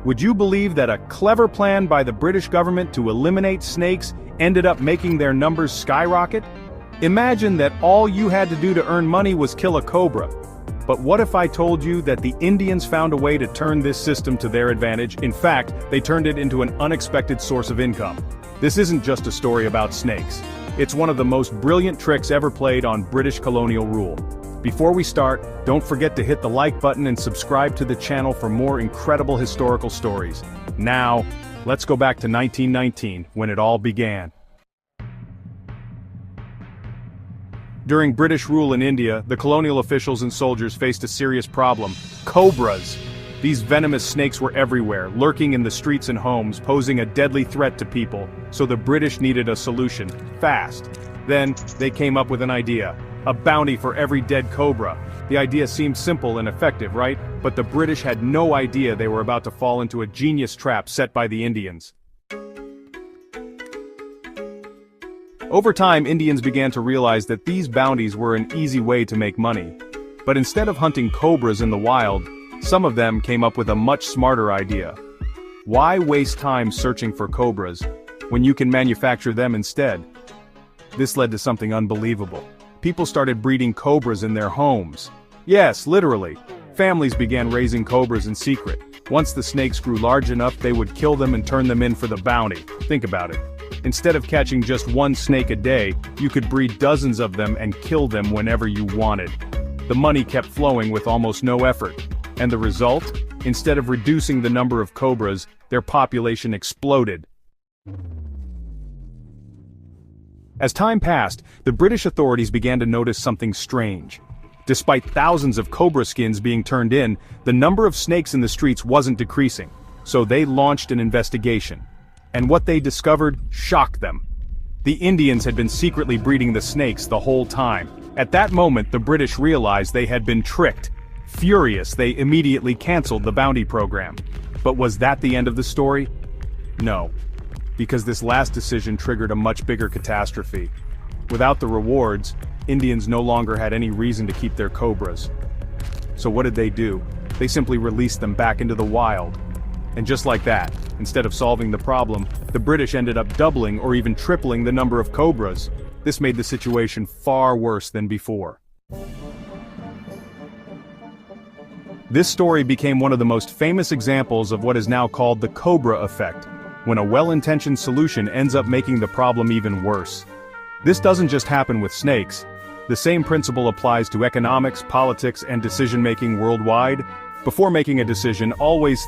Would you believe that a clever plan by the British government to eliminate snakes ended up making their numbers skyrocket? Imagine that all you had to do to earn money was kill a cobra. But what if I told you that the Indians found a way to turn this system to their advantage? In fact, they turned it into an unexpected source of income. This isn't just a story about snakes. It's one of the most brilliant tricks ever played on British colonial rule. Before we start, don't forget to hit the like button and subscribe to the channel for more incredible historical stories. Now, let's go back to 1919, when it all began. During British rule in India, the colonial officials and soldiers faced a serious problem: cobras. These venomous snakes were everywhere, lurking in the streets and homes, posing a deadly threat to people, so the British needed a solution, fast. Then, they came up with an idea: a bounty for every dead cobra. The idea seemed simple and effective, right? But the British had no idea they were about to fall into a genius trap set by the Indians. Over time, Indians began to realize that these bounties were an easy way to make money. But instead of hunting cobras in the wild, some of them came up with a much smarter idea. Why waste time searching for cobras when you can manufacture them instead? This led to something unbelievable. People started breeding cobras in their homes. Yes, literally. Families began raising cobras in secret. Once the snakes grew large enough, they would kill them and turn them in for the bounty. Think about it. Instead of catching just one snake a day, you could breed dozens of them and kill them whenever you wanted. The money kept flowing with almost no effort. And the result? Instead of reducing the number of cobras, their population exploded. As time passed, the British authorities began to notice something strange. Despite thousands of cobra skins being turned in, the number of snakes in the streets wasn't decreasing. So they launched an investigation. And what they discovered shocked them. The Indians had been secretly breeding the snakes the whole time. At that moment, the British realized they had been tricked. Furious, they immediately canceled the bounty program. But was that the end of the story? No. Because this last decision triggered a much bigger catastrophe. Without the rewards, Indians no longer had any reason to keep their cobras. So what did they do? They simply released them back into the wild. And just like that, instead of solving the problem, the British ended up doubling or even tripling the number of cobras. This made the situation far worse than before. This story became one of the most famous examples of what is now called the Cobra effect, when a well-intentioned solution ends up making the problem even worse. This doesn't just happen with snakes. The same principle applies to economics, politics, and decision-making worldwide. Before making a decision, always